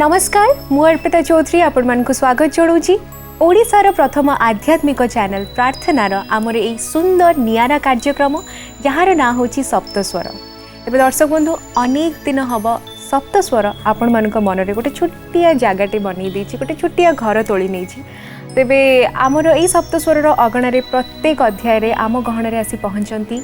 नमस्कार मु अर्पिता चौधरी आपण मानक स्वागत जनाऊँगी ओडिशार प्रथम आध्यात्मिक चैनल प्रार्थनार आमर ए सुंदर नियारा कार्यक्रम जार ना हूँ सप्तस्वर। एवं दर्शक बंधु अनेक दिन हम सप्तस्वर आपण मान मन में गोटे छोटिया जगटे बनई गोटे छोटिया घर तोली नहीं तेबे आमर ए सप्तस्वर अगणार प्रत्येक अध्याय आम गहन आसी पहुँचती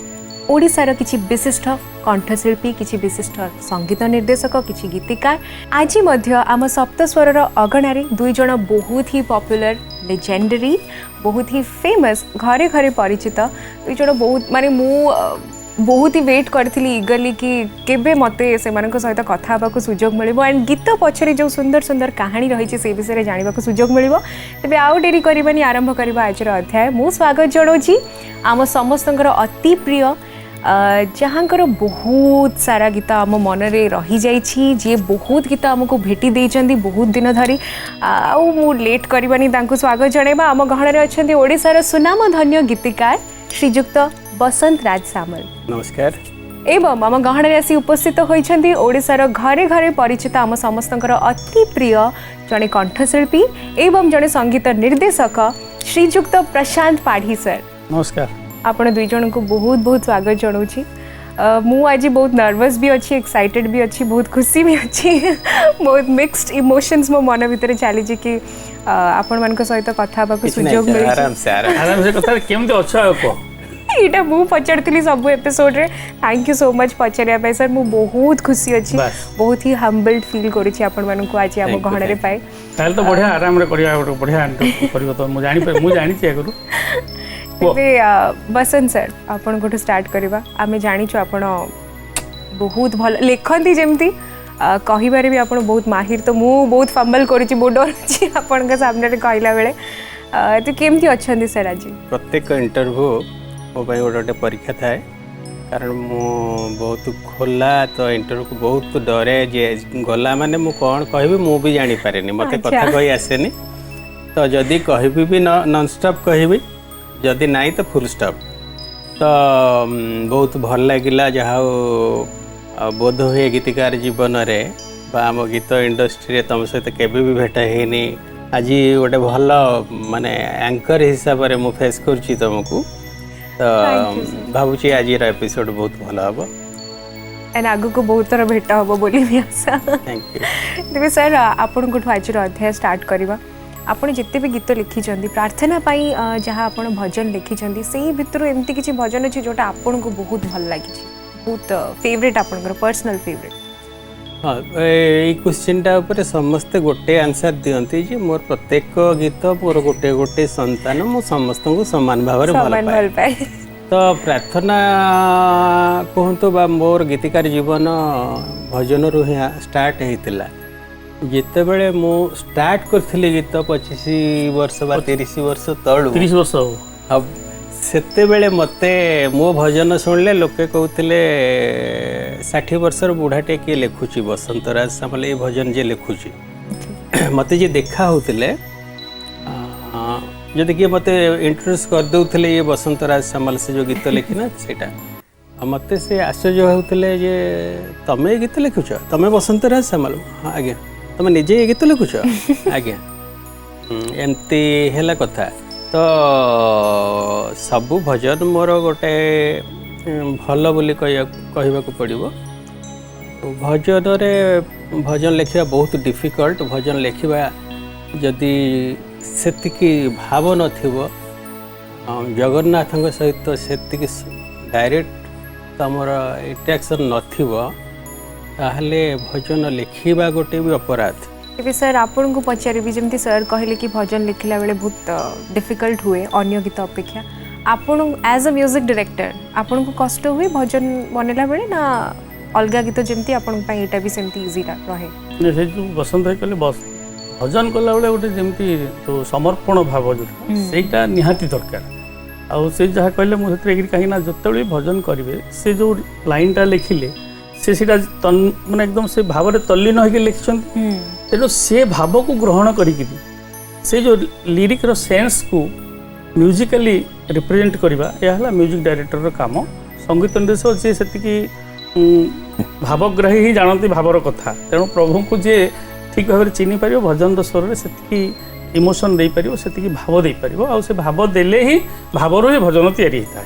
ओडिशार किछि विशिष्ट कंठशिल्पी किछि विशिष्ट संगीत निर्देशक किछि गीतिकार आज मध्य आम सप्तस्वर अगणार दुई जन बहुत ही पॉपुलर लेजेंडरी बहुत ही फेमस घरे घरे परिचित दुई जन बहुत माने मु बहुत ही वेट करी इगरली कि केबे मते से सहित कथा होगा सुजोग मिल एंड गीत पछरे जो सुंदर सुंदर कहानी रही से विषय जानवा सुजोग मिल तेज आउ डेरी करवानी आरंभ करवा आज अध्याय मु स्वागत जनाऊँगी आम समस्त अति प्रिय जहाँकर बहुत सारा गीत आम मन में रही जाइए जी बहुत गीत आमको भेटी देइचंदी बहुत दिन धरी आउ लेट करवानी स्वागत जनइबा आम गहन अच्छा ओडिशार सुनाम धन्य गीतिकार श्रीजुक्त बसंत राज सामल नमस्कार एवं आम गहन आसी उपस्थित होइछंदी ओडिशार घरे घरे परिचित आम समस्तंकर अति प्रिय जड़े कंठशिल्पी एवं जड़े संगीत निर्देशक श्रीजुक्त प्रशांत पाढ़ी सर। नमस्कार आपण दुई जन को बहुत बहुत स्वागत जनाऊँगी मु आज बहुत नर्वस भी अच्छी एक्साइटेड भी अच्छी बहुत खुशी भी अच्छी बहुत मिक्स्ड इमोशंस मो मन भीतर चली कि आपण मान सहित कथा होगा सुजोग मिल आराम से कथा केमते अच्छा को एटा मु पचारती सब एपिसोड रे थैंक यू सो मच पचारिया सर मु बहुत खुशी अच्छी बहुत ही हम्बल्ड फील करूची आपण मान को आज हम गहन रे पाए ताल तो बढ़िया आराम रे करिया बढ़िया करियो तो मु जानी छै करू तेबे बसंत सर आपण गोटे स्टार्ट करवा आमे जानिछु आपण बहुत भल लेखंती जेमती कहिबारे भी आपण बहुत माहिर तो मु बहुत फंबल करूची बहुत डर छी आपण के सामने रे कहला बेले तो केमती अछंदी सर आज प्रत्येक इंटरव्यू मो भाई गोटे परीक्षा थाए कारण मु बहुत खोला तो इंटरव्यू को बहुत डरे जे गला माने मु कौन कहबी मु भी जानी पारेनी मते कथा कहि आसेनी तो जदी कहबी भी नॉन स्टॉप कहबी जदि नाई तो फुल स्टॉप तो बहुत भल लगिला जहाँ बोध हुए गीतिकार जीवन रे आम गीत इंडस्ट्री तुम सहित केबे भी भेट हैनी आज गोटे भल माने एंकर हिसाब से मु फेस करुच्ची तुमको तो भावुची आज एपिसोड बहुत भल हम एंड आगु को बहुत तरह भेट हम बोली भी आशा थैंक यू तेज सर आपण को आज अध्याय स्टार्ट करवा आपड़ जिते भी गीत लिखिं प्रार्थना पाई जहाँ आप भजन लिखिं से भितर एमती किसी भजन अच्छे जोटा आपन को बहुत भल लगी बहुत फेवरेट आपन पर्सनल फेवरेट हाँ ये क्वेश्चन टा समस्ते गोटे आंसर दियंती जे मोर प्रत्येक गीत मोर गोटे गोटे संतान मु समस्त को समान भाव भल पाए तो प्रार्थना कहतु बा मोर गीतिकार जीवन भजन रू स्टार्ट होता जिते बड़े मु स्टार्ट करथिली गीत 25 वर्ष बा 30 वर्ष तळु 30 वर्ष अब सेते बेले मते मो भजन सुनले लोके कहउथिले 60 वर्षर बुढ़ाटे किए लिखुची बसंत राज सामल ए भजन जे लिखुची मते जे देखा होतिले जदि कि मते इंट्रोड्यूस कर दउथिले ये बसंत राज सामल से जो गीत लिखिना सेटा मते से आश्चर्य होतिले जे तमे गीत लिखुछ तमे बसंत राज सामल हां आज्ञा तुम निजे गीत लिखुच आज्ञा एमती है कथा तो सबू भजन मोर गोटे भल बोली कहवा पड़ो भजन रे भजन लिखा बहुत डिफिकल्ट भजन लिखा जदि सेतिकी भाव नथिबो जगन्नाथ सहित सेतिकी डायरेक्ट तमर इंटरेक्शन नथिबो ताहले भजन लिखा गोटे भी अपराध तेज सर आपन को पचारि जमी सर कहले कि भजन लिखला बेले बहुत डिफिकल्ट हुए अन्य गीत अपेक्षा आपन एज अ म्यूजिक डायरेक्टर आपन को कष्ट हुए भजन बनला बेले ना अलग गीत जमी आपन एटा भी सेमती इजी रहे से जो बसंत कहले बस भजन कला बेले गोटे जमी तो समर्पण भाव जो सेटा निहाती दरकार आउ से जहाँ कहले मुझे कहीं जिते भजन करेंगे से जो लाइनटा लिखिले से माने एकदम से भाव में तल्लीन होकर लिखिं तेणु से भाव को ग्रहण करी से जो लिरिक रो सेंस को म्यूजिकली रिप्रेजेंट करवा यह म्यूजिक डायरेक्टर काम संगीत निर्देशक जी से भावग्राही ही जानती भावर कथा तेणु प्रभु को जी ठीक भाव चिन्ह पार भजन स्वर से इमोशन दे पार से भाव दे पार आ से भाव देले ही भावर ही भजन तैयारी होता है।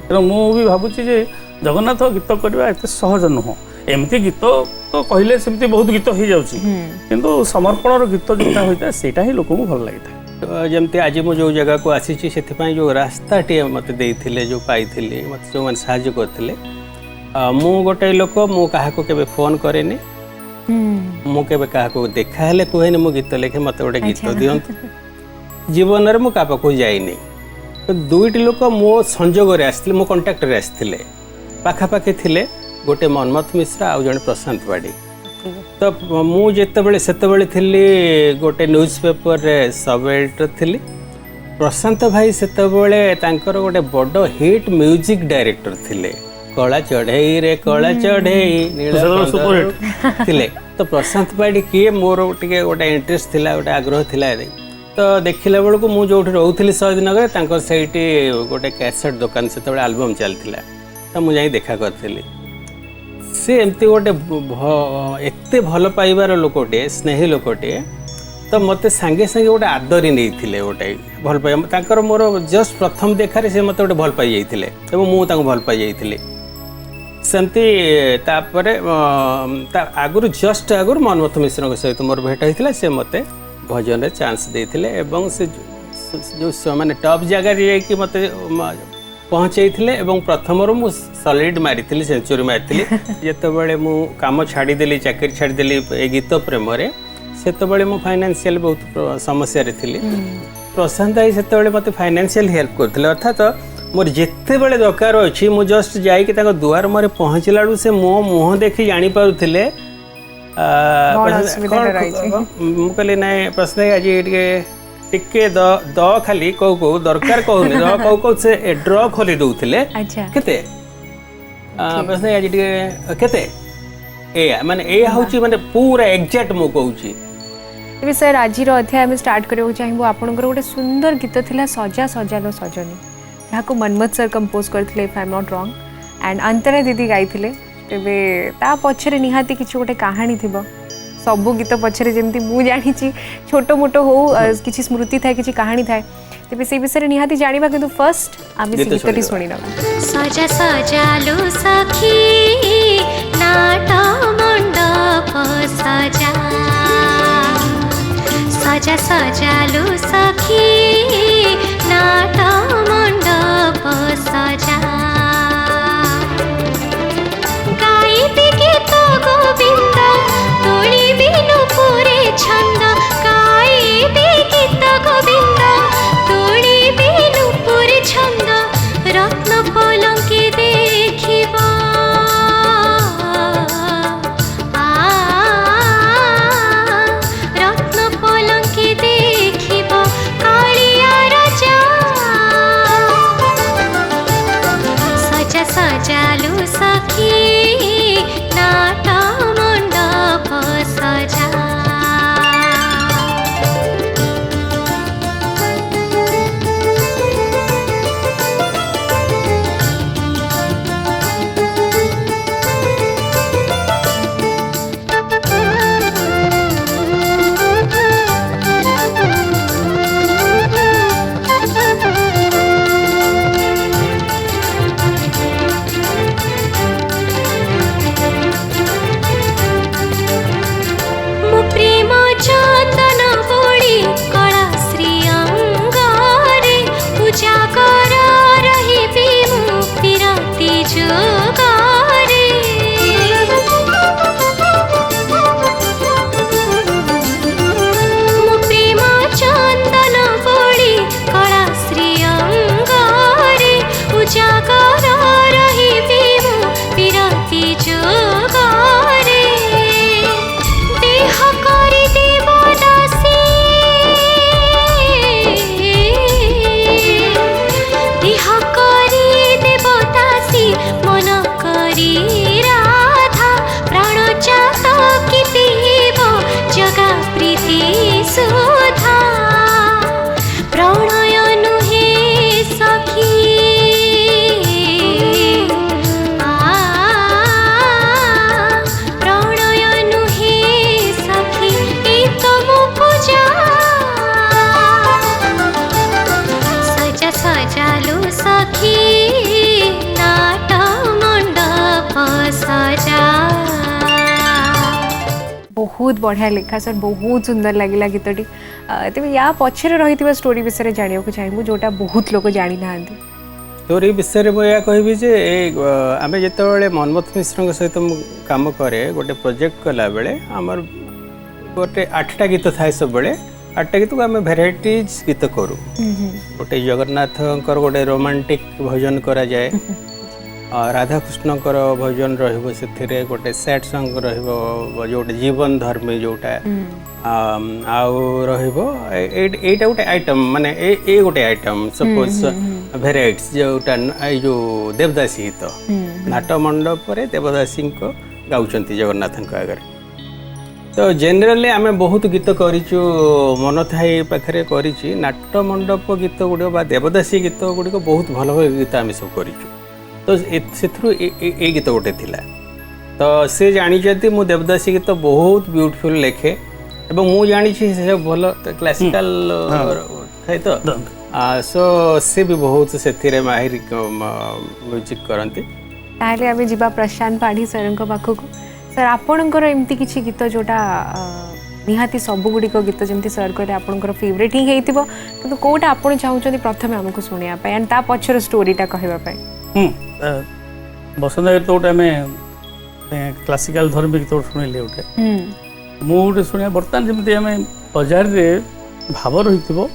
तेणु मुझे भावुची जे जगन्नाथ गीत करवा एत सहज नुह एमती गीत तो कहले सेमती बहुत गीत हो जाउची किंतु समर्पण गीत जोटा होता है सेटा ही लोक को भल लगी था। जमती आज मु जो जगह को आसी से जो रास्ताटे मत देते जो पाई मत जो मैंने साहय करते मु गोटे लोक मु क्या केवे फोन कैनि मु केवे क्या देखा कहे मु गीत लिखे मत गोटे गीत दिंतु जीवन में मुझे पाखक जाइनी तो दुईट लोक मो संजोग आसते मो कंटाक्ट आसते पाखापाखि थे गोटे मनमथ मिश्रा आउ जड़े प्रशांत बाड़ी तो मुझे से गोटे न्यूज पेपर सब एडिटर थी प्रशांत भाई से गोटे बड़ हिट म्यूजिक डायरेक्टर थिले कला चढ़ई रे कला चढ़ई थे तो प्रशांत बाड़ी किए मोर टे गोटे इंटरेस्ट थिला गोटे आग्रह थिला तो देखला बेलू मुझे जो रोली शहीद नगर से गोटे कैसेट दुकान से आलबम चलता तो मुझे देखा करी सी एमती गोटे एत भल पाइबार लोकटे स्नेही लोकटे तो मत सांगे सांगे गोटे आदरी नहीं गोटे भल पाइबा मोर जस्ट प्रथम देखार से मत गोटे भल पाई जाते मुझे भल पाई जाती सेमती आगुरी जस्ट आगुरी मनमथ मिश्र सहित मोर भेट होता से मत भजन चांस देते एवं से जो माने टॉप जगह मत पहुँचे प्रथम मु सॉलिड मारी सेंचुरी मारी जिते मु काम छाड़देली चाकरी छाड़देली ए गीत प्रेम से मु फाइनेंशियल बहुत समस्या थी प्रशांत भाई से मत फाइनेंशियल हेल्प करते अर्थात मोर जिते बड़े दरकार अच्छी मु जस्ट जाकि दुआर मोर पहुँचला से मो मुँह देखी जापारे कहली ना प्रशांत आज टिके द खाली कौ कौ दरकार कहूनी द कौ कौ से ड्र खोली दौले केते प्रश्न आज केते ए माने ए होची माने पूरा एग्जैक्ट मु कहूची तेज सर आज अध्याय में स्टार्ट करने चाहिए आपंकर गोटे सुंदर गीत थिला सजा सजालो सजनी जहाँ को मनमथ सर कंपोज करते if I am not wrong and Antara दीदी गाई तेरे ता पछरे निहाती किसी गोटे कहानी थी सबू गीत पछरे जमी मुझे जानी छोट मोट हो किसी स्मृति थाए किसी कहानी थाए तेज से विषय निहाती जाना कि फर्स्ट आम से गीतटी शुणी ना सजा सजालो सखी नाट मंडप सजा सजा सजालो सखी नाट मंडप सजा गाइबी गीत गोविंद तोड़ी बिनु पूरे छंद गाइबी गीत गोविंद तोड़ी बिनु पूरे छंद रत्न पलंके देखिबा रत्न पलंके देखिबा काली बहुत बढ़िया लिखा सर, बहुत सुंदर लगिला गीतटी। तेज या पछरे रही स्टोरी विषय जाना चाहिए जोटा बहुत लोग जानी ना। स्टोरी विषय मुझे कहबी जे आम जिते मनमथ मिश्र सहित काम करे गोटे प्रोजेक्ट कला बेले आमर गोटे 8टा गीत थाए सब बेले 8टा गीत को आम भेराइटीज गीत करूँ। गोटे जगन्नाथ गोटे रोमांटिक भजन करा जाए, राधाकृष्ण भजन रे गोटे सैड सॉन्ग रोटे जीवन धर्मी जोटा आईटा गोटे आइटम माने ए गोटे आइटम सपोज भेराइट्स जोटा जो देवदासी गीत नाट मंडप देवदासी को गाँव जगन्नाथ आगे। तो जेनेराली आम बहुत गीत करूँ मन थाई पाखे कर नाट मंडप गीत गुड़ देवदासी गीत गुड़िक बहुत भल भल गीत आम सब करूँ। तो से गीत गोटे थिला तो से जानी मु देवदासी गीत बहुत ब्यूटीफुल लिखे एवं मु जानी से भल क्लासिकल थाए तो सो से भी बहुत से माहिर म्यूजिक करती। ताहले आमे जिबा प्रशांत पाढ़ी सर पाखक। सर आपणकर एमती किसी गीत जोटा निहाती सब गुड़िक गीत जमी सर कहते आपंकर फेवरेट ही होता कि कौटा आप चाहते प्रथम आमको शुणापी एंड ता पछर स्टोरीटा कहवाई। बसंत गीत गोटे आम क्लासिकल धर्मी गीत शुणिले गोटे मुझे शुणा बर्तमान जमी आम बजार में भाव रही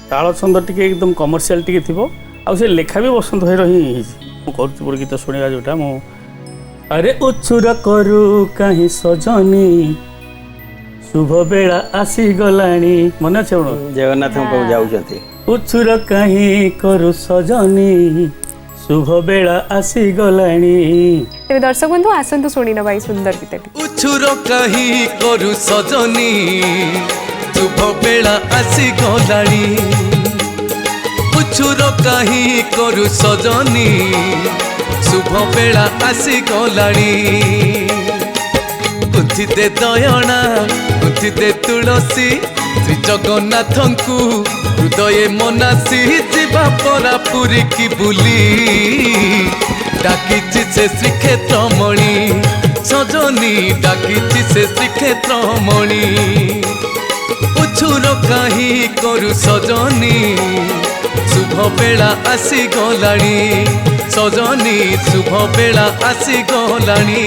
ताल छंद टी एकदम कमर्शियल टी थी से लेखा भी बसंत भाई रही कर गीत शुणा जोटा मु अरे उछुर करू कहीं सजनी शुभ बेला आसी गलानी मन अच्छे जगन्नाथ जाऊँच उछुर कहीं करू सजनी शुभ बेला आसी गलानी। तेरे दर्शक बंधु आसंतु शुणी ना भाई सुंदर गीतटी। उछुर कहीं करू सजनी शुभ बेला आसी गलानी उछुर कहीं करू सजनी शुभ बेला आसी गलानी गुंथिते दयना गुंथिते तुलसी श्री जगन्नाथ को हृदय मनासी जीवा परा पुरी की बुली डाकिछि से श्रीक्षेत्र मणि सजनी डाकिछि से श्रीक्षेत्र मणि उछुर कहीं करू सजनी शुभ बेला आसी गलानी सजनी शुभ बेला आसी गलानी।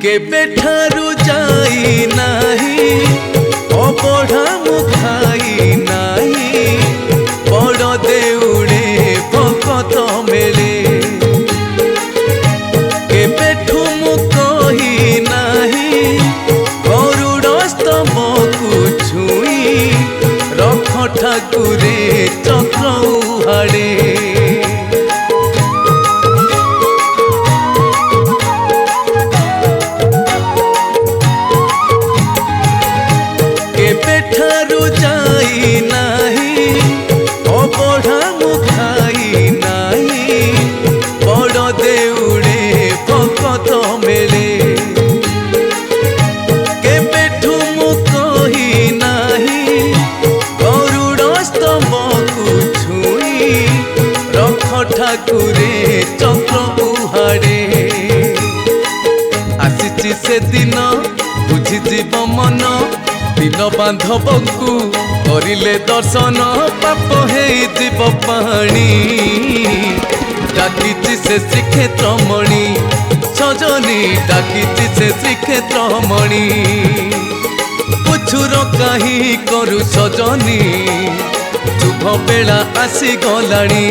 केबे ठारू जाई नाही अबढ़ा मुखाई नाही बड़ देउड़े भकत मेले केबे ठुमु कही नाही गरुड़ स्तंभकु छुई रख ठाकुरे चक्र उहाड़े ठाकुरे चक्र उहाड़े आसी से दिन बुझीजीव मन दिन बांधव को करिले दर्शन पाप हेजिव पाणी डाकिछि से श्रीक्षेत्र मणि सजनी डाकिछि से श्रीक्षेत्र मणि उछुर कहीं करू सजनी शुभ बेला आसी गलानी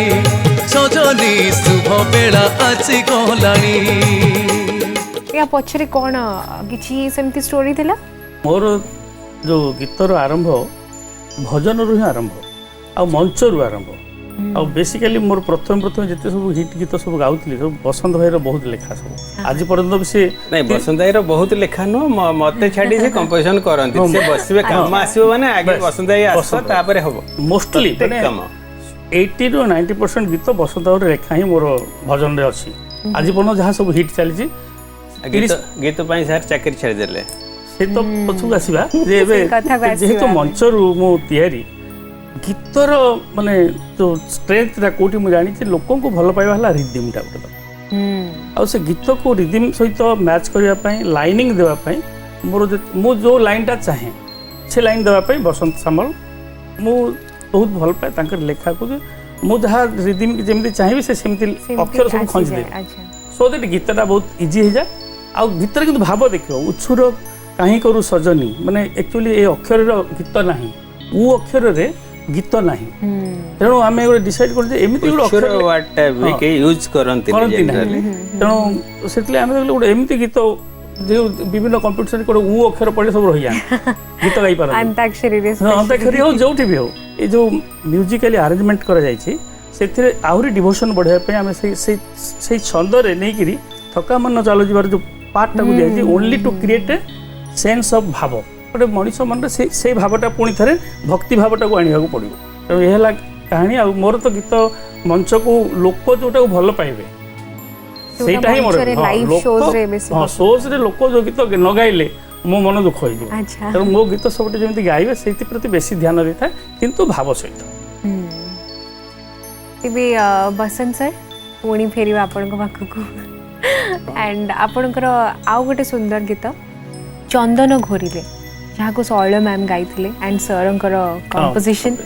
सजनी शुभ बेला आसी गलानी। या पछरे कौन किछि सेमती स्टोरी थिला? मोर जो गीतर आरंभ भजन रु ही आरंभ आ मंच रु आरंभ ଆଉ ବେସିକାଲି ମୋର ପ୍ରଥମେ ଯେତେ ସବୁ ହିଟ୍ ଗୀତ ସବୁ ଗାଉଥିଲି ସବୁ ବସନ୍ତ ଭାଇର ବହୁତ ଲେଖା ସବୁ ଆଜି ପର୍ଯ୍ୟନ୍ତ ବି ସେ ନାଇଁ ବସନ୍ତ ଭାଇର ବହୁତ ଲେଖା ନୁହଁ ମତେ ଛାଡି ସେ କମ୍ପୋଜିସନ କରନ୍ତି ସେ ବସିବେ କାମ ଆସିବ ମାନେ ଆଗେ ବସନ୍ତ ଭାଇ ଆସିବ ତାପରେ ହବ ମୋଷ୍ଟଲି କାମ 80 ରୁ 90% ଗୀତ ବସନ୍ତ ଭାଇର ଲେଖା ହିଁ ମୋର ଭଜନରେ ଅଛି ଆଜି ପର୍ଯ୍ୟନ୍ତ ଯାହା ସବୁ ହିଟ୍ ଚାଲିଛି ଗୀତ ପାଇଁ ସାର୍ ଚାକିରି ଛାଡ଼ିଦେଲେ ସେ ତ ପଛକୁ ଆସିବା ଯେ ଏବେ ଯେହେତୁ ମଞ୍ଚରୁ ମୁଁ ତିଆରି ଗୀତର ମାନେ ଯୋଉ ଷ୍ଟ୍ରେଂଥଟା କୋଉଠି ମୁଁ ଜାଣିଛି ଲୋକଙ୍କୁ ଭଲ ପାଇବା ହେଲା ରିଦିମ୍ଟା ଗୋଟେ ଆଉ ସେ ଗୀତକୁ ରିଦିମ୍ ସହିତ ମ୍ୟାଚ୍ କରିବା ପାଇଁ ଲାଇନିଂ ଦେବା ପାଇଁ ମୁଁ ଯୋଉ ଲାଇନଟା ଚାହେଁ ସେ ଲାଇନ ଦେବା ପାଇଁ ବସନ୍ତ ସାମଲ ମୁଁ ବହୁତ ଭଲ ପାଏ ତାଙ୍କର ଲେଖାକୁ ଯେ ମୁଁ ଯାହା ରିଦିମ୍ ଯେମିତି ଚାହିଁବି ସେ ସେମିତି ଅକ୍ଷର ସବୁ ଖଞ୍ଜିଦେବି ସୋ ଦ୍ୟାଟ୍ ଗୀତଟା ବହୁତ ଇଜି ହେଇଯାଏ ଆଉ ଗୀତରେ କିନ୍ତୁ ଭାବ ଦେଖିବ ଉଛୁର କାହିଁ କରୁ ସଜନୀ ମାନେ ଆକ୍ଚୁଆଲି ଏ ଅକ୍ଷରର ଗୀତ ନାହିଁ ଉ ଅକ୍ଷରରେ ଗୀତ ନାହିଁ ତେଣୁ ଆମେ ଗୋଟେ ଡିସାଇଡ୍ କରୁ ଯେ ଏମିତି ଗୋଟେ ଅକ୍ଷର ୱାର୍ଡଟା ବି କେହି ୟୁଜ୍ କରନ୍ତି ନାହିଁ ତେଣୁ ସେଥିଲାଗି ଆମେ ଦେଖିଲୁ ଗୋଟେ ଏମିତି ଗୀତ ଯେଉଁ ବିଭିନ୍ନ କମ୍ପିଟିସନ୍ ଗୋଟେ ଉ ଅକ୍ଷର ପଢ଼ି ସବୁ ରହିଯାଆନ୍ତି ଗୀତ ଗାଇପାରନ୍ତି ଅନ୍ତାକ୍ଷରୀ ହଉ ଯୋଉଠି ବି ହଉ ଏ ଯେଉଁ ମ୍ୟୁଜିକାଲି ଆରେଞ୍ଜମେଣ୍ଟ କରାଯାଇଛି ସେଥିରେ ଆହୁରି ଡିଭୋସନ୍ ବଢ଼ାଇବା ପାଇଁ ଆମେ ସେଇ ଛନ୍ଦରେ ନେଇକିରି ଥକା ମନ ଚାଲୁଯିବାର ଯେଉଁ ପାର୍ଟଟାକୁ ଦିଆଯାଇଛି only to create a sense of ଭାବ ଗୋଟେ ମଣିଷ ମନରେ ସେଇ ଭାବଟା ପୁଣି ଥରେ ଭକ୍ତି ଭାବଟାକୁ ଆଣିବାକୁ ପଡ଼ିବ ତେଣୁ ଏ ହେଲା କାହାଣୀ ଆଉ ମୋର ତ ଗୀତ ମଞ୍ଚକୁ ଲୋକ ଯୋଉଟାକୁ ଭଲ ପାଇବେ ସେଇଟା ହିଁ ମୋର ସୋଜରେ ଲୋକ ଯୋଉ ଗୀତ ନ ଗାଇଲେ ମୋ ମନ ଦୁଃଖ ହେଇଯିବ ତେଣୁ ମୋ ଗୀତ ସବୁଠି ଯେମିତି ଗାଇବେ ସେଇଥିପ୍ରତି ବେଶୀ ଧ୍ୟାନ ଦେଇଥାଏ କିନ୍ତୁ ଭାବ ସହିତ ଏବେ ବସନ୍ତ ସାର୍ ପୁଣି ଫେରିବା ଆପଣଙ୍କ ପାଖକୁ एंड आपणकर आउ गोटे सुंदर गीत चंदन घोरिले जहाँ को शैल मैम गाई एंड सरंकर कंपोजिशन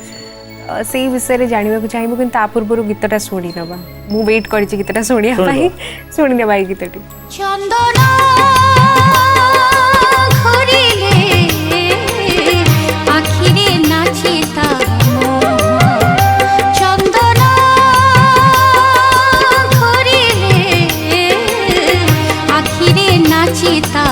से विषय में जानवा चाहिए कि पूर्व गीतटा शुणी ना मु वेट कर गीतटा शुणा शुणी ना गीतटी चंदन घोरिले आखिरे नाचिता चंदन घोरिले आखिरे नाचिता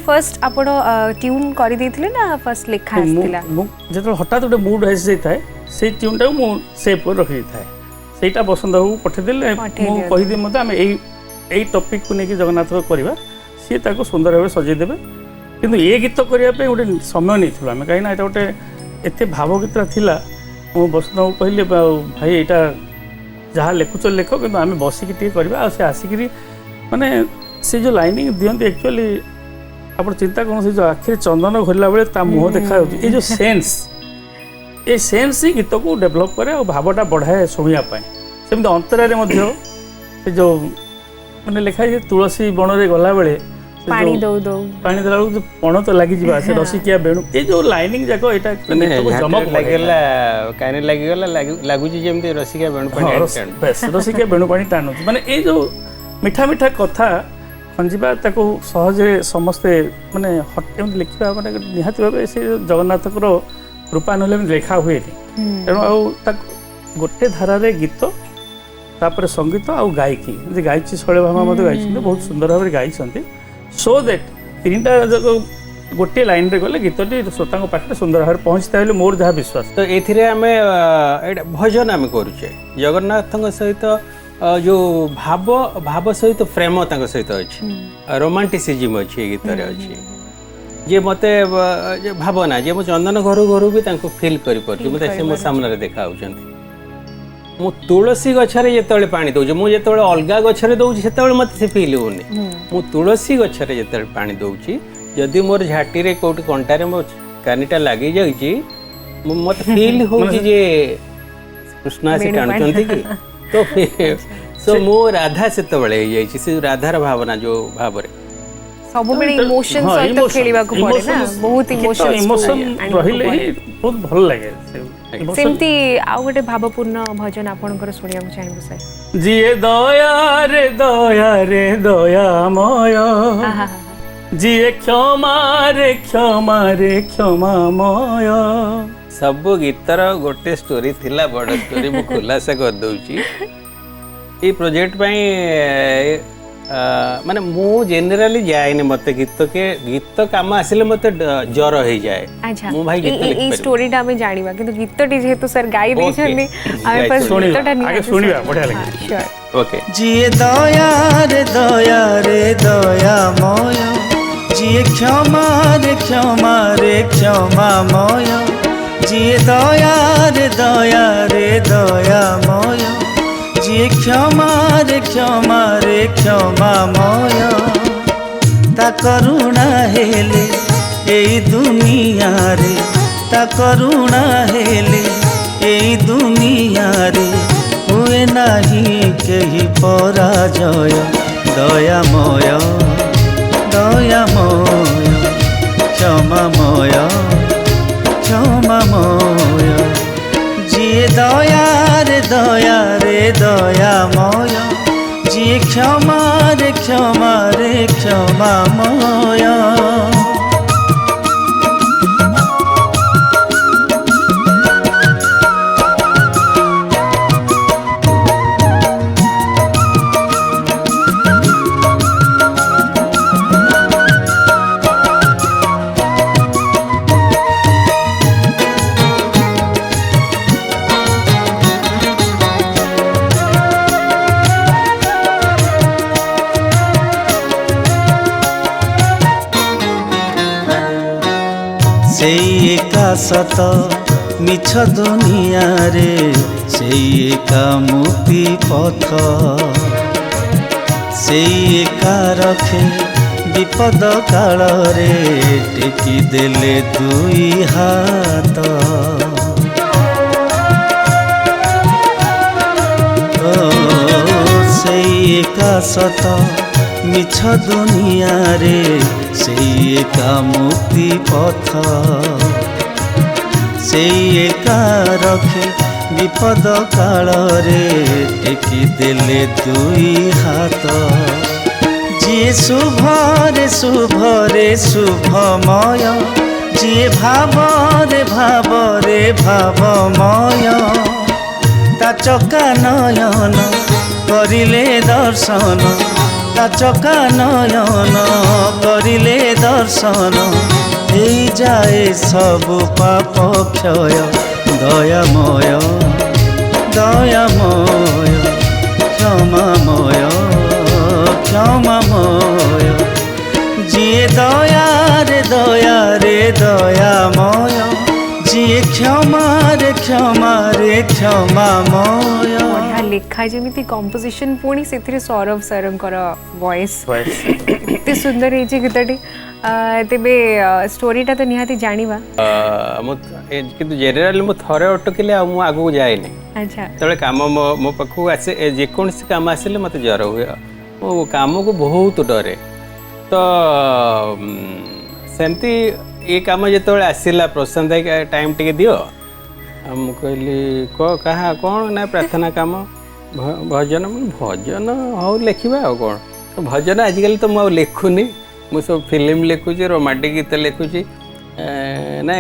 फर्स्ट आपण ट्यून कर देथिले ना फर्स्ट लिखा आस्तिला जेतो हठात गोटे मूड आसी जाय से ट्यूनटा मु सेव कर रखि थाए सेटा बसंत बाबू पठे देले मु कहि दे मते हम एई टॉपिक को नेकी जगन्नाथ करबा सी ताको सुंदर भाबे सजै देबे किंतु ए गीत करिया पे गोटे समय नै थिला हम काई ना एटा गोटे एते भाव गीत थिला मु बसंत बाबू कहले भाई एटा जहाँ लेखुच लेख किंतु आम बसिकी टे करबा आ से आसिकी माने से जो लाइनिंग दियंती एक्चुअली ଆପଣ ଚିନ୍ତା କରନ୍ତୁ ଯୋଉ ଆଖିରେ ଚନ୍ଦନ ଘୋରିଲା ବେଳେ ତା ମୁହଁ ଦେଖାଯାଉଛି ଏ ଯୋଉ ସେନ୍ସ ଏ ସେନ୍ସ ହିଁ ଗୀତକୁ ଡେଭଲପ୍ କରେ ଆଉ ଭାବଟା ବଢ଼ାଏ ଶୁଣିବା ପାଇଁ। ସେମିତି ଅନ୍ତରାରେ ମଧ୍ୟ ସେ ଯୋଉ ମାନେ ଲେଖା ହେଇଛି ତୁଳସୀ ବଣରେ ଗଲାବେଳେ ପାଣି ଦଉ ଦଉ ପାଣି ଦେଲା ବେଳକୁ ଯୋଉ ପଣ ତ ଲାଗିଯିବା ସେ ରସିକିଆ ବେଣୁ ଏ ଯୋଉ ଲାଇନିଂ ଯାକ ଏଇଟା ମାନେ ଗୀତକୁ ଜମକ ଲାଗିଗଲା କାନି ଲାଗିଗଲା ଲାଗୁଛି ଯେମିତି ରସିକା ବେଣୁ ପାଣି ରସିକିଆ ବେଣୁ ପାଣି ଟାଣୁଛି ମାନେ ଏଇ ଯୋଉ ମିଠା ମିଠା କଥା ଖଞ୍ଜିବା ତାକୁ ସହଜରେ ସମସ୍ତେ ମାନେ ଏମିତି ଲେଖିବା ମାନେ ନିହାତି ଭାବେ ସେ ଜଗନ୍ନାଥଙ୍କର କୃପା ନହେଲେ ଏମିତି ଲେଖା ହୁଏନି। ତେଣୁ ଆଉ ତାକୁ ଗୋଟେ ଧାରାରେ ଗୀତ ତାପରେ ସଙ୍ଗୀତ ଆଉ ଗାଇକି ଯେ ଗାଇଛି ଶୈଳ ଭାମା ମଧ୍ୟ ଗାଇଛନ୍ତି ବହୁତ ସୁନ୍ଦର ଭାବରେ ଗାଇଛନ୍ତି ସୋ ଦ୍ୟାଟ୍ ତିନିଟା ଯାକ ଗୋଟିଏ ଲାଇନ୍ରେ ଗଲେ ଗୀତଟି ଶ୍ରୋତାଙ୍କ ପାଖରେ ସୁନ୍ଦର ଭାବରେ ପହଞ୍ଚିଥାଏ ବୋଲି ମୋର ଯାହା ବିଶ୍ୱାସ। ତ ଏଥିରେ ଆମେ ଏଇଟା ଭଜନ ଆମେ କରୁଛେ ଜଗନ୍ନାଥଙ୍କ ସହିତ ଯୋଉ ଭାବ ସହିତ ପ୍ରେମ ତାଙ୍କ ସହିତ ଅଛି ରୋମାଣ୍ଟିସିଜିମ୍ ଅଛି ଏ ଗୀତରେ ଅଛି ଯେ ମତେ ଭାବନା ଯେ ମୁଁ ଚନ୍ଦନ ଘରୁ ବି ତାଙ୍କୁ ଫିଲ୍ କରିପାରୁଛି ମତେ ସେ ମୋ ସାମ୍ନାରେ ଦେଖା ହେଉଛନ୍ତି। ମୁଁ ତୁଳସୀ ଗଛରେ ଯେତେବେଳେ ପାଣି ଦଉଛି ମୁଁ ଯେତେବେଳେ ଅଲଗା ଗଛରେ ଦଉଛି ସେତେବେଳେ ମତେ ସେ ଫିଲ୍ ହଉନି। ମୁଁ ତୁଳସୀ ଗଛରେ ଯେତେବେଳେ ପାଣି ଦଉଛି ଯଦି ମୋର ଝାଟିରେ କୋଉଠି କଣ୍ଟାରେ ମୋ କାନିଟା ଲାଗି ଯାଉଛି ମତେ ଫିଲ୍ ହଉଛି ଯେ କୃଷ୍ଣ ଆସି ଟାଣୁଛନ୍ତି କି ତ ମୁଁ ରାଧା ସେତେବେଳେ ହେଇଯାଇଛି ସେ ରାଧାର ଭାବନା ଯୋଉ ଭାବରେ ସବୁବେଳେ ଇମୋशन ସହିତ ଖେଳିବାକୁ ପଡେ ନା ବହୁତ ଇମୋସନ ରହିଲେ ହିଁ ବହୁତ ଭଲ ଲାଗେ। ସେମିତି ଆଉ ଗୋଟେ ଭାବପୂର୍ଣ୍ଣ ଭଜନ ଆପଣଙ୍କର ଶୁଣିବାକୁ ଚାହିଁବୁ ସାର୍। ଯିଏ ଦୟାରେ ଦୟାମୟ ଯିଏ କ୍ଷମାରେ କ୍ଷମାମୟ। ସବୁ ଗୀତର ଗୋଟେ ଷ୍ଟୋରି ଥିଲା ବଡ଼ ଷ୍ଟୋରି ମୁଁ ଖୁଲାସା କରିଦଉଛି ଏଇ ପ୍ରୋଜେକ୍ଟ ପାଇଁ ମାନେ ମୁଁ ଜେନେରାଲି ଯାଏନି ମତେ ଗୀତ କାମ ଆସିଲେ ମତେ ଜ୍ୱର ହେଇଯାଏ। ମୁଁ ଭାଇ ଗୀତ ଏଇ ଷ୍ଟୋରିଟା ଆମେ ଜାଣିବା କିନ୍ତୁ ଗୀତଟି ଯେହେତୁ ସାର୍ ଗାଇ ଦେଇଛନ୍ତି ଆମେ ଫାର୍ଷ୍ଟ ଗୀତଟା ଶୁଣିବା ବଢିଆ ଲାଗେ। ଓକେ ଯିଏ ଦୟାରେ ଦୟାମୟ ଯିଏ କ୍ଷମାରେ କ୍ଷମାମୟ ଯିଏ ଦୟାରେ ଦୟାମୟ ଯିଏ କ୍ଷମାରେ କ୍ଷମାମୟ ତା କରୁଣା ହେଲେ ଏଇ ଦୁନିଆରେ ତା କରୁଣା ହେଲେ ଏଇ ଦୁନିଆରେ ହୁଏ ନାହିଁ କେହି ପରାଜୟ। ଦୟାମୟ କ୍ଷମାମୟ ଯିଏ ଦୟାରେ ଦୟାମୟ ଯିଏ କ୍ଷମାରେ କ୍ଷମାମୟ। ସେଇ ଏକା ସତ ମିଛ ଦୁନିଆରେ ସେଇ ଏକା ମୁକ୍ତି ପଥ ସେଇ ଏକା ରଖେ ବିପଦ କାଳରେ ଟେକି ଦେଲେ ଦୁଇ ହାତ। ସେଇ ଏକା ସତ ମିଛ ଦୁନିଆରେ ସେଇ ଏକା ମୁକ୍ତି ପଥ ସେଇ ଏକା ରଖେ ବିପଦ କାଳରେ ଟେକି ଦେଲେ ଦୁଇ ହାତ। ଯିଏ ଶୁଭରେ ଶୁଭମୟ ଯିଏ ଭାବରେ ଭାବମୟ ତା ଚକା ନୟନ କରିଲେ ଦର୍ଶନ ତା ଚକା ନୟନ କରିଲେ ଦର୍ଶନ ହେଇଯାଏ ସବୁ ପାପ କ୍ଷୟ। ଦୟାମୟ କ୍ଷମାମୟ ଯିଏ ଦୟାରେ ଦୟାମୟ ଯିଏ କ୍ଷମାରେ କ୍ଷମାମୟ। ବଢିଆ ଲେଖା ଯେମିତି କମ୍ପୋଜିସନ ପୁଣି ସେଥିରେ ସୌରଭ ସାରଙ୍କର ଭଏସ୍ ଏତେ ସୁନ୍ଦର ହେଇଛି ଗୀତଟି। तेबे स्टोरीटा तो निहाती जानिबा किंतु जेनेराली मु थरे अटकिले मु आगू जाएनि अच्छा तेरे काम मो पाखु आसे जेकोसी काम आसिले मत ज्वर हुए मो काम को बहुत डरे तो सेमती ये काम जो आसला प्रशांत भाई टाइम टे दियो मुझे कहली कहा कौन ना प्रार्थना काम भजन भजन हाँ लिखा आ कौन तो भजन आजिकल तो मुझे लिखुनी मुझे सब फिल्म लिखुची रोमांटिक गीत लिखुची ना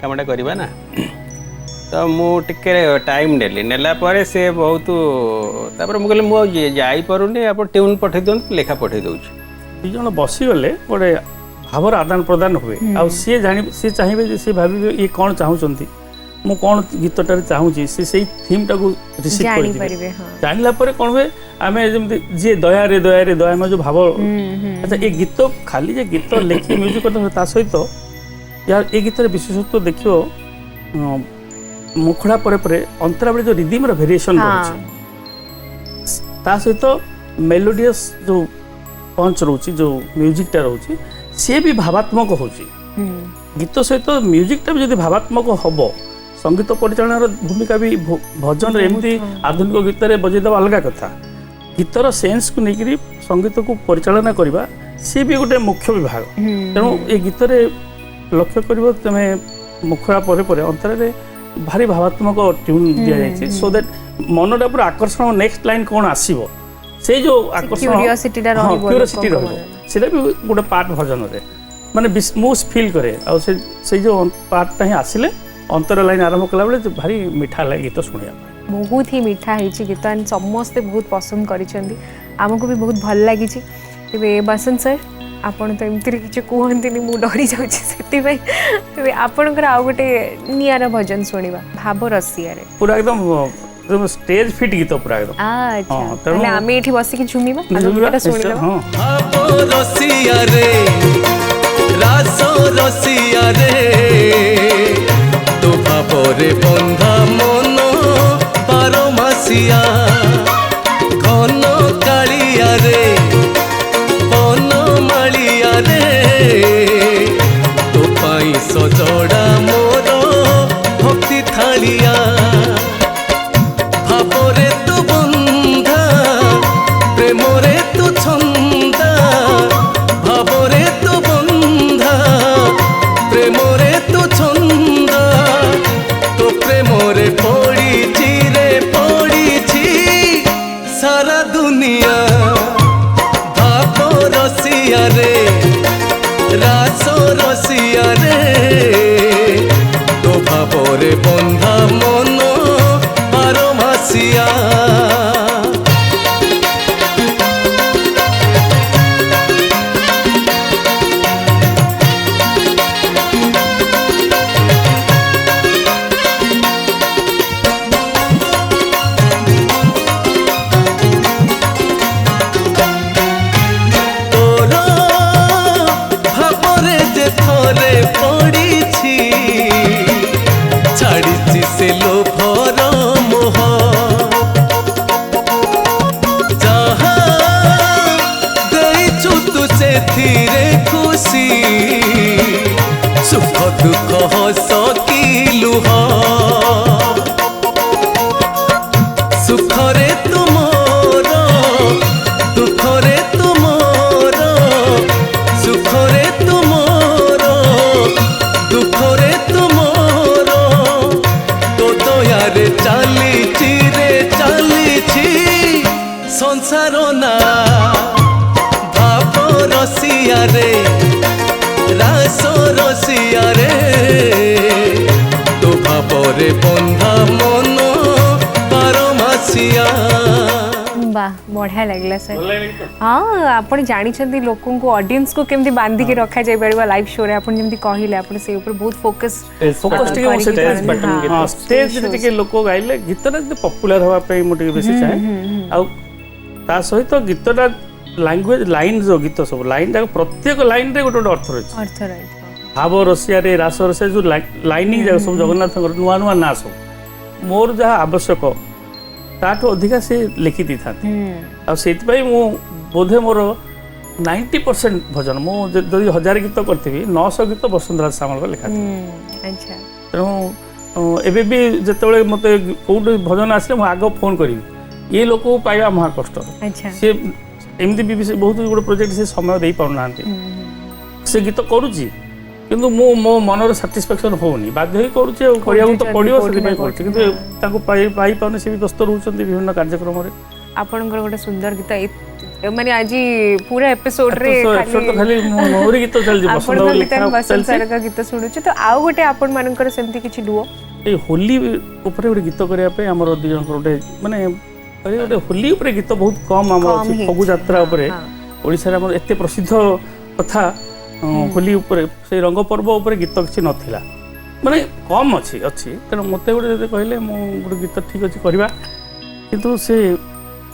कमटा करवा ना तो मुझे टाइम नेली नेला पर से बहुत तापर मुझे मुझे जापरूनी आप ट्यून पठे दिखाँ लेखा पठे दूसरी दी जन बसीगले गोटे भावर आदान प्रदान हुए आ सी जान सी चाहिए सी भावे ये कौन चाहूँगी मु कौन गीतटार चाहूँगी सी से थीम टाक रिसीव कर जानला कौन हुए आम जमी जी दया रे दया में जो भाव अच्छा ये गीत खाली जे गीत लिखी म्यूजिक करता सहित यार ये गीतर विशेषत्व देखियो मुखड़ा पर अंतरा बेले जो रिदिम वेरिएशन ता सहित मेलोडियस जो पंच रोची जो म्यूजिकटा रोची सी भी भावात्मक होची गीत सहित म्यूजिकटा भी जब भावात्मक हम संगीत परिचालन भूमिका भी भजन एमती आधुनिक गीत बजेदेवा अलग कथा गीतर सेन्स को लेकर संगीत को परिचालना करवा सी भी गोटे मुख्य विभाग तेणु ये गीत लक्ष्य कर तुम्हें मुखड़ा पर अंतराले भारी भावात्मक ट्यून दि जाए सो दैट मनटा पूरा आकर्षण नेक्स्ट लाइन कौन आसो से जो आकर्षण क्यूरियोसिटी रहा भी गोटे पार्ट भजन माने मुझ फिल करे से जो पार्टा ही आसिले अंतर लाइन आरंभ कला बेले भारी मीठा लगे गीत शुणा बहुत ही मीठा है गीत एंड समस्ते बहुत पसंद करमको भी बहुत भल लगी तेरे बसंत सर आपन तो एमती किसी कहते मुझे डरी जाऊँगी आपणकर आउ गोटे निआरा भजन शुणा भाव रसिया पूरा एकदम स्टेज फिट गीत पूरा एकदम अच्छा आम ये बसिक झुमिबा शुणिबा भाव रसिया रे रास रसिया रे तो भावरे बंधा मन बारो मासिया घन कालिया रे बन मालिया रे तो पाई सजड़ा मोर भक्ति थालिया भावरे तू बंधा प्रेमरे तू छंदा भावरे तू बंधा प्रेमरे तू छंदा तो प्रेमरे पड़ी सारा दुनिया भाव रसिया रे रास रसिया रे तो भावरे बंधा मन बारो मासिया से लोभर मोह जहाँ देइछु तू से धीरे खुशी सुख दुख हस की लुह सुखरे तुमर दुखरे तुमर सुखरे तुमर दुखरे तुमर तो दयारे चाली संसार ना भाव रसिया रे रास रसिया रे तो भावरे बंधा मन बारो मासिया वाह बढ़िया लगला सर हाँ आप जानते लोक ऑडियंस को केमती बांधिक रखा जाए पार लाइव शो रे आपन जेमती कहले आपन से ऊपर बहुत फोकस स्टेज लोक गाइले गीतटा पॉपुलर हवा पे मोटे बेसी चाहे आ ता सहित गीतटा लैंग्वेज लाइन जो गीत सब लाइन प्रत्येक लाइन रे गोटे अर्थ रही भाव रसिया रे रास रसिया जो लाइनिंग सब जगन्नाथ नुआ नुआ ना सब मोर जहाँ आवश्यक ताठू अधिका से लिखि दी था से बोधे मोर 90% भजन मु जदि 1000 गीत करथिबि 900 गीत वसंतराज सामल लिखा अच्छा तेणु एबे भी जेतेबेले मते कोउट भजन आसले मु आगो फोन करी ये लोक पाइबा महा कष्ट अच्छा से एमती भी बहुत गुड प्रोजेक्ट से समय दे पाउना से गीत करूची किंतु मो मनर सैटिस्फैक्शन होनी बाध्य ही करूचे करिया तो पड़ियो से पे करछ किंतु ताको पाई पाउने से भी व्यस्त रहउछन विभिन्न कार्यक्रम रे आपनकर गोटे सुंदर गीत माने आज पूरा एपिसोड रे तो खाली मोर गीत चल जे बसंत लिखा बसंत सर का गीत सुनुछु तो आउ गोटे आपन मानकर सेमती किछि डुओ ए होली ऊपर गोटे गीत करिया पे हमर दि जन गोटे माने गोटे होली ऊपर गीत बहुत कम हमर अछि फगु यात्रा ऊपर ओडिसा रे हमर एते प्रसिद्ध कथा होली ऊपर से रंग पर्व ऊपर गीत किछि नथिला माने कम अछि तेणु मते गोटे कहले मु गोटे गीत ठीक अछि करबा किंतु से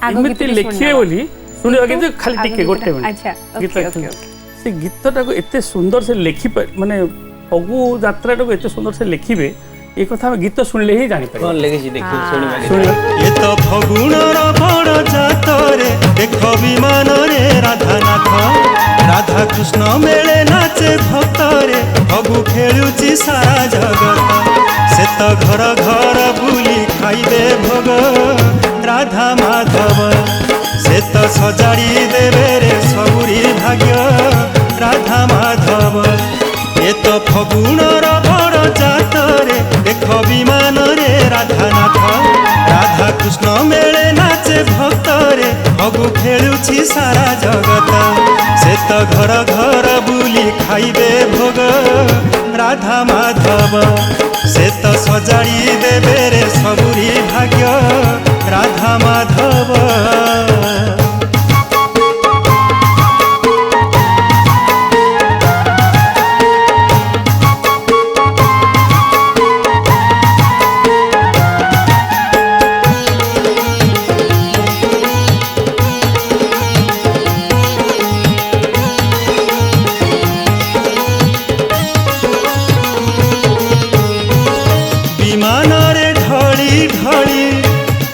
एमिति लिखिए बोली सुनियो कि खाली टिके गोटे मिनिट अच्छा गीत से गीतटा को एते सुंदर से लिखि माने फगु यात्राटा को एते सुंदर से लिखिबे ए कथा गीत सुनले ही जानि पारे कोन लेखि देखि सुनिबा ये तो फगुणर बड़ जातरे देख विमान रे राधानाथ राधा कृष्ण मेले नाचे भक्तरे फगु खेलुची सारा जगत से तो घर घर बुली खाइबे भोग राधा माधव से तो सजाड़ी देवे रे सबुरी भाग्य राधा माधव ये तो फगुणर बड़ जातरे देख विमान रे राधानाथ राधा कृष्ण मेले नाचे भक्तरे फगु खेलुची सारा जगत से तो घर घर बुली खाइबे भोग राधा माधव से तो सजाड़ी देवे रे सबुरी भाग्य राधा माधव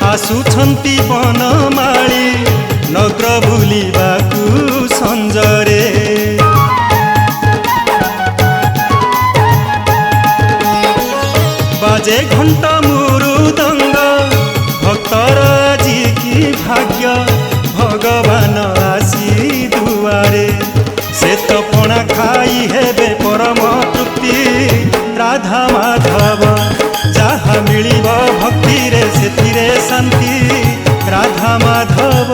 आसुछन्ति बनमाली नगर बुलिबाकु संजरे बाजे घंटा मुरुदंग भक्तर जी की भाग्य भगवान आसी दुआरे से तो पणा खाई हेबे परम तृप्ति राधा माधव जहाँ मिलिब भक्ति रे से शांति राधा माधव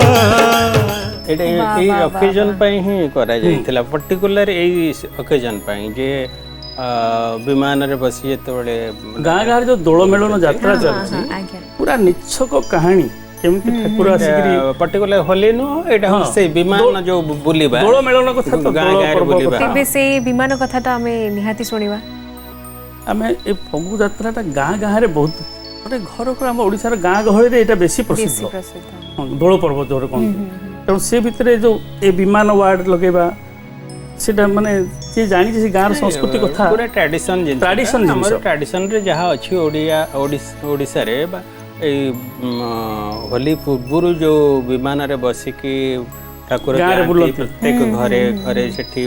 ओकेजन ही करा जाइथिला पर्टिकुलर एई ओकेजन जे विमान रे बसी जेतबेले गाँ गाँ जो दोल मेलन यात्रा चलछि पूरा निच्छक कहानी केमति ठाकुर आसिकरी पर्टिकुलर होली नो एटा से विमान जो बुलिबा दोल मेलन कथा तो गाँ गाँ रे बुलिबा तेबे से विमान कथा तो हमें निहाती सुनिबा आमे ए फगु यात्राटा गाँ गाँ रे बहुत गोटे घर को आम ओडिसार गाँ गहली रे एटा बेसी प्रसिद्ध दोल पर्व जोर कोन तेणु से भितर जो ए विमान वार्ड लगेबा सेटा माने जे जानि जे गाँर संस्कृति कथा पूरा ट्रेडिशन हमर ट्रेडिशन रे जहा अछि ओडिसा रे होली पूर्व जो विमान रे बसिकी ठाकुर प्रत्येक घरे घरे सेठी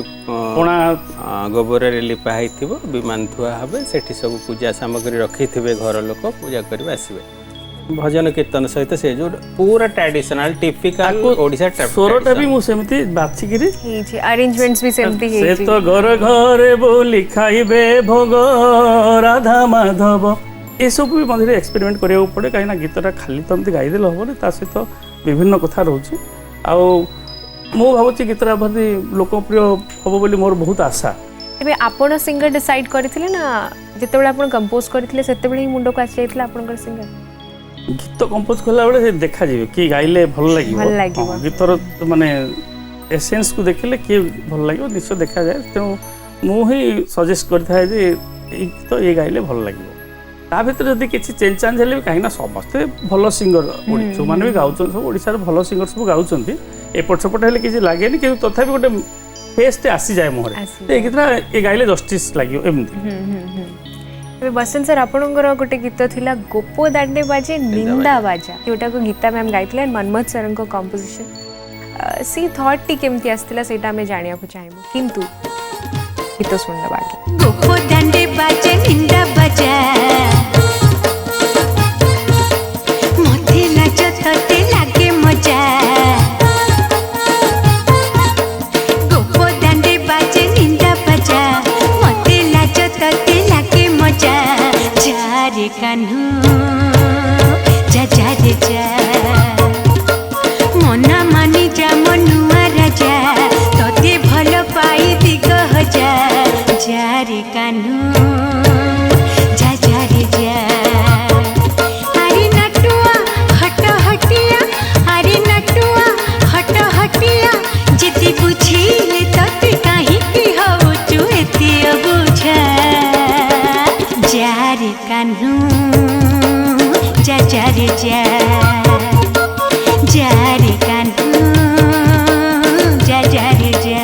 गोबर रे लिपा होइथिबो विमान थुआ हबे सेठी सब पूजा सामग्री रखी थिबे घर लोक पूजा करबे आसीबे भजन कीर्तन सहित से जो पूरा ट्रेडिशनल टिपिकल ओडिसा सोरटा भी मु सेमती बाछि गिरी जी अरेंजमेंट्स भी सेमती है से तो घर घरे बोली खाइबे भोग राधा माधव ए सब भी मझे एक्सपेरिमेंट करिया पड़े कहीं गीतटा खाली तो एमती गाई देले हबो ता सहित विभिन्न कथा रहउछि आ मु भाबुछि गीतरा भली लोकप्रिय हबो बोली मोर बहुत आशा एबे आपण सिंगर डिसाइड करथिले ना जेतेबेला आपण कंपोज करथिले सेतेबेला ही मुंडो को आसी जाइतला आपनकर सिंगर गीत कंपोज करला बेले देखा जिवे कि गाइले भल लागिवो गीतर माने एसेंस को देखिले कि भल लागिवो निश्चय देखा जाए तेणु मु ही सजेस्ट करथाय जे ई तो ये गाइले भल लागिवो ता भीतर जदि किछि चेंज चांज हेले काहे ना समस्त भल सिंगर जो माने भी गाउछन सब ओडिसा रे भल सिंगर सब गाउछंती एपट सेपट हेले किछि लागेनी कि तथापि गोटे फेस्ट आसी जाए मोहरे ए गीतरा ए गाइले जस्टिस लागियो एमती एबे बसंत सर आपनकर गोटे गीत थिला गोपो दांडे बाजे निंदा बाजा जोटा को गीता मैम गाइथिले मनमोहन सर को कंपोजिशन सी थॉट टी केमती आसला सेटा हमें जानिया को चाहेबो किंतु गीत सुनना बाकी गोपो दांडे बाजे निंदा बजा मोते लाज तते लागे मजा गोपो दांडे बाजे निंदा बजा मोते लाज तते लागे मजा जा रे कान्हू जा रे जा मना मानी जा मनुआ राजा तोते भल पाई दिग हजा जा रे कान्हू जा रे जा अरे नटुआ हट हटिया अरे नटुआ हट हटिया जिति बुझिले तोते काहे की हो तू एते बुझा जा रे कान्हू जा रे जा जा रे कान्हू जा रे जा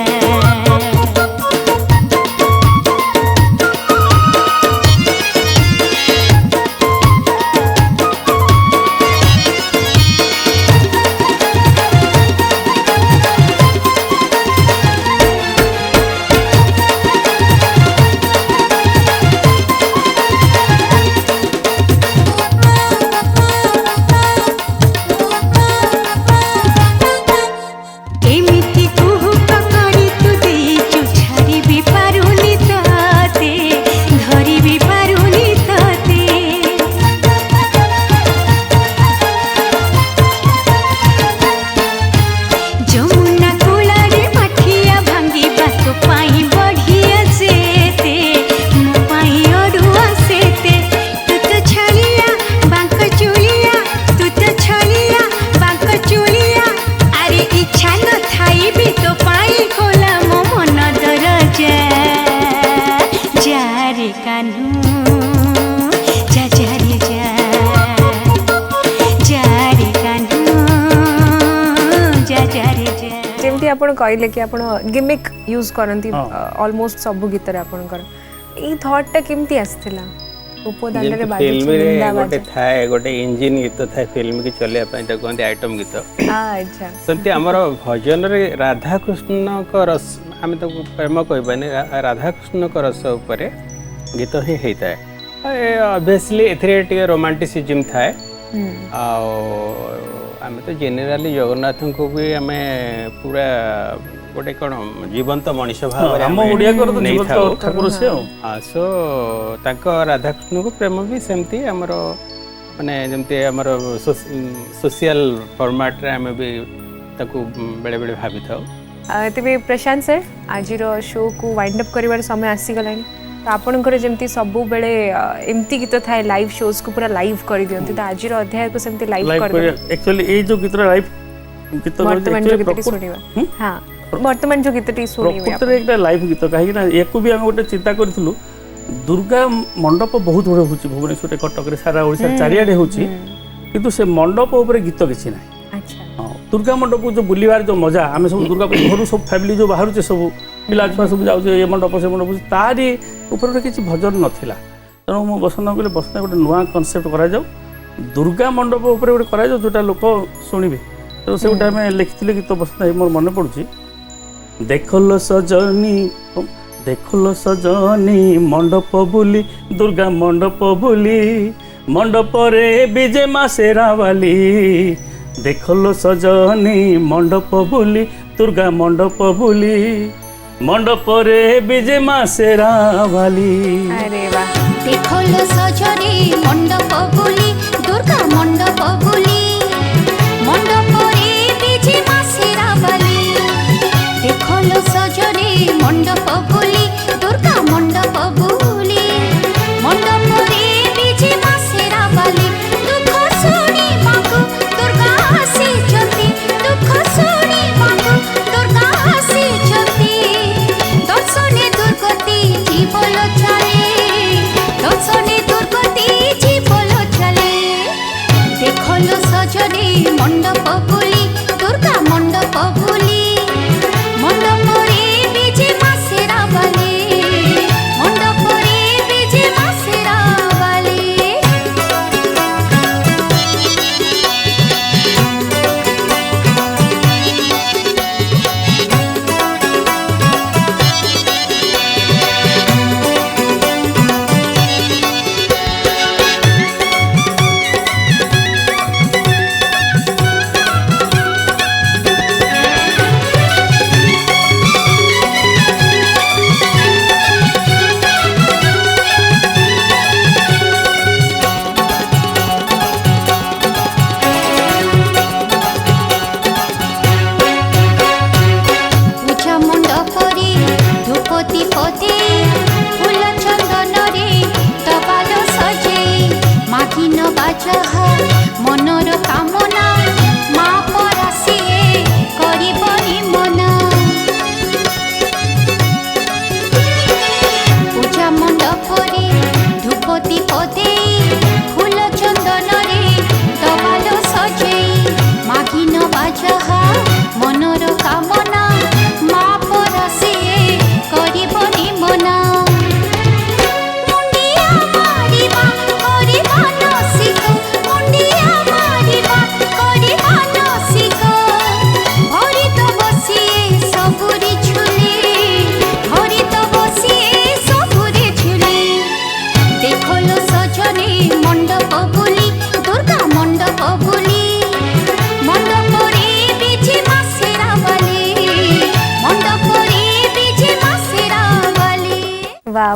एमिति कुहू पकड़ी तू देचु छाड़ी भी पारुनी तते धरी भी पारुनी तते जमुना कूलारे मठिया भांगी बात पाई बढ़िया सेते मो पाई अड़ुआ सेते तू तो छलिया बांक चुलिया तू तो छलिया बांक चुलिया अरे इच्छा न थाई भी तो पाई खोला मो मन दरजा जा रे कान्हू जा रे जा रे कान्हू जा रे जा जेमती आपण कहले कि आपण गिमिक यूज करंती हाँ। ऑलमोस्ट सब गीत रे आपण कर ई थॉट टा केमती आसथिला उपदान रे फिल्म रे निंदा गोटे बाजे थाए गोटे इंजिन गीत थाए फिल्म की चलिया ପାଇଁ ତାକୁ କହନ୍ତି आइटम गीत अच्छा ସେମିତି ଆମର ଭଜନରେ ରାଧାକୃଷ୍ଣଙ୍କ ରସ ଆମେ ତାକୁ ପ୍ରେମ କହିବାନି ରାଧାକୃଷ୍ଣଙ୍କ ରସ ଉପରେ ଗୀତ ହିଁ ହେଇଥାଏ ଅବଭିୟସଲି ଏଥିରେ ଟିକେ ରୋମାଣ୍ଟିସିଜିମ୍ ଥାଏ ଆଉ ଆମେ ତ ଜେନେରାଲି ଜଗନ୍ନାଥଙ୍କୁ ବି ଆମେ ପୁରା ଗୋଟେ କ'ଣ ଜୀବନ୍ତ ମଣିଷ ଭାବରେ ଆମ ଓଡ଼ିଆଙ୍କର ତ ଜୀବନ୍ତ ଠାକୁର ସେ ଆଉ ସୋ ତାଙ୍କ ରାଧାକୃଷ୍ଣଙ୍କୁ ପ୍ରେମ ବି ସେମିତି ଆମର ମାନେ ଯେମିତି ଆମର ସୋସିଆଲ ଫର୍ମାଟ୍ରେ ଆମେ ବି ତାକୁ ବେଳେବେଳେ ଭାବିଥାଉ तेबे प्रशांत सर आज शो को वाइंड अप करिवार समय आसी गलानी तो आपणकर जमती सब बेले एमती गीत थाए लाइव शोज को पूरा लाइव कर दियंती तो आज अध्याय को सेमती लाइव कर एक्चुअली ए जो गीत लाइव गीत वर्तमान जो गीतटी सुनिबा हां वर्तमान जो गीतटी सुनिबा प्रकृति एक लाइव गीत कहीं ना एको भी हम गोटे चिंता करथिलु दुर्गा मंडप बहुत बड़ होची भुवनेश्वर कटक रे सारा ओडिसा चारियाडे होची किंतु से मंडप ऊपर गीत किछि ना अच्छा दुर्गा मंडप जो बुलवार जो मजा आम सब दुर्गा घर सब फैमिली जो बाहर सब पिला छुआ सब जाऊे ये मंडप से मंडप तारी ऊपर किसी भजन नाला तेणु मु बसना कहले बसना गोटे नुआ कनसेप्ट करा दुर्गा मंडप उपर गोटे करा जोटा लोक शुणवे तेणु से गोटे आम लिखी गीत बसना मोर मन पड़ुची देखल सजनी मंडप बुली दुर्गा मंडप बुली मंडप रे विजय मा शेरावाली देखल सजनी मंडप बुली दुर्गा मंडप बुली मंडप रे विजय मा शेरावाली अरे वाह देखल सजनी मंडप बुली दुर्गा मंडप बुली मंडप रे विजय मा शेरावाली देखल सजनी मंडप बुली दुर्गा मंडप बुली मंडप रे विजय मा शेरावाली दुख सुनी मागु दुर्गा आसी जति दुख सुनी मागु दुर्गा आसी जति दर्शने दुर्गति जीवल चले दर्शने दुर्गति जीवल चले देखल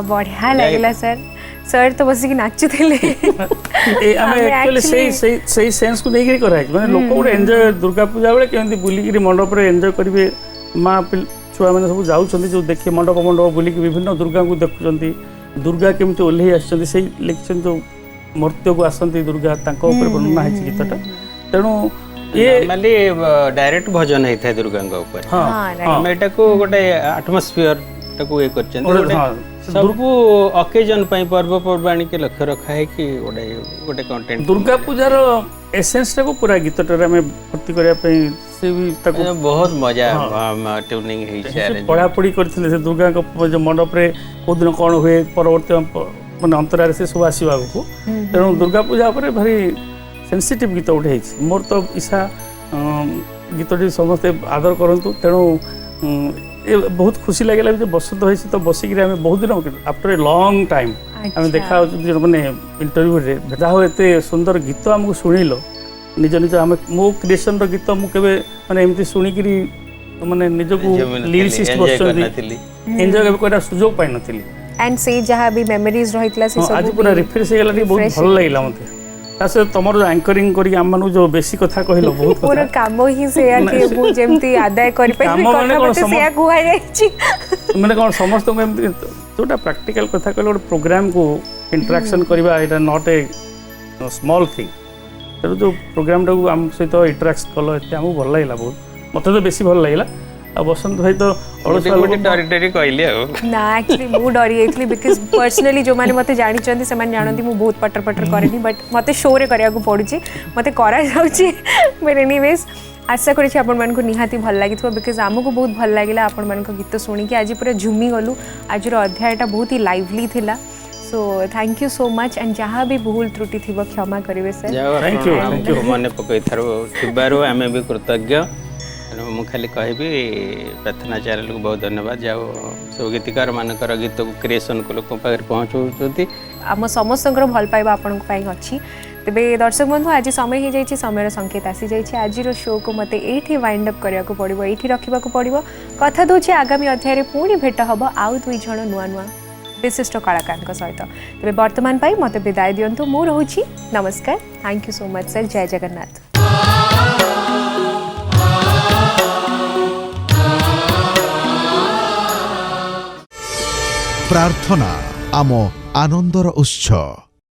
बढ़िया लगला सर सर तो बसिक नाचुଥିଲେ आमे एक्चुअली सही सेंस को लेकर करा है माने लोक गोटे एंजॉय दुर्गा पूजा बेले केमती बुलिकी मंडप रे एंजॉय करिवे माँ छुआ मैंने सब जाऊँच जो देखिए मंडप मंडप बुलिकी विभिन्न दुर्गा को देखुं दुर्गा केमती ओह्लई आसी लिखिं जो मर्त्य को आसती दुर्गा वर्णना है गीतटा तेणु ये नॉर्मली डायरेक्ट भजन होता है दुर्गा ऊपर हम एटा को गोटे एटमॉस्फियर टाको ये करछन सबको ओकेजन पई पर्वपर्वाणी के लक्ष्य रखा है कि गोटे गोटे कंटेंट दुर्गा पूजार एसेंस टाको पूरा गीतटा रे भर्ती करया पई से भी ताको बहुत मजा ट्यूनिंग है छे पढ़ा पढ़ी करथिले से दुर्गा को जो मंडप रे को दिन कोन हुए परवर्ती माने अंतरार से सब आसीबा को तेणु दुर्गा पूजा पर भारी सेंसिटिव गीत उठे मोर तो इच्छा गीतटी समस्ते आदर करंतु तेणु ये बहुत खुशी लगे जो बसंत होइछि तो बसिक आम बहुत दिन आफ्टर ए लॉन्ग टाइम आम देखा मैंने इंटरव्यू रे भेटा हो एते सुंदर गीत आमको शुणिल निज निज आम मो क्रिएशन गीत मुझे माने एमती शुणिकी माने निजको लिरिसिस्ट बसछन्ती एंजॉय करबा सुजोग पाइ नथिली एंड से जहाँ भी मेमोरीज रहितला से सब आज पूरा रिफ्रेश हो गला बहुत भल लागला मते तासे तमर जो एंकरिंग करी हम मानु जो बेसी कथा कहिलो बहुत पूरा काम ही से या कि मु जेमती आदाय करि पे कथा मते से गुहा जाईची माने कोन समस्त को एमती जोटा प्रैक्टिकल कथा कहलो प्रोग्राम को इंटरेक्शन करबा एटा नॉट ए स्मॉल थिंग तेणु जो प्रोग्राम टाक आम सहित इंटराक्ट कल एते आमको भल लागला बहुत मत तो बेसी भल लागला आ बसंत भाई तो डरी कहले ना एक्चुअली मु डरी जाइतली बिकॉज पर्सनली जो माने मते जानि चंदी से माने जानती मु बहुत पटर पटर करेनी बट मते शो रे करिया को पड़ुची मते करा जाउची बट एनीवेज आशा करी आपण मान को निहाती भल लागिथो बिकॉज आमको बहुत भल लागिला आपण मान को गीत सुनी कि आज पूरा झुमी गलु आज अध्यायटा बहुत ही लाइवली थिला so thank you so much and जहाँ भी भूल त्रुटि थी क्षमा करेंगे सर थैंक यू मन पकई थारू आम भी कृतज्ञ मु खाली कहबी प्रार्थना चैनल को बहुत धन्यवाद जाओ सब गीतकार मानकर गीत को क्रिएशन को लोक पाखे पहुँचाऊँ आम समस्त भल पाइबा आपण अच्छी तेबे दर्शक बंधु आज समय हो जाइए समय संकेत आसी जाइए आज शो को मते एठी वाइंड अप करिया को पड़िबो एठी रखिबा को पड़िबो कथा दोछि आगामी अध्याय रे पुणी भेट हबो आउ दुई जण नुआ नुआ विशिष्ट कलाकार सहित तेबे वर्तमान पाई मते विदाय दियंतु मु रहूछि नमस्कार thank you so much sir जय जगन्नाथ प्रार्थना आम आनंदर उत्सव।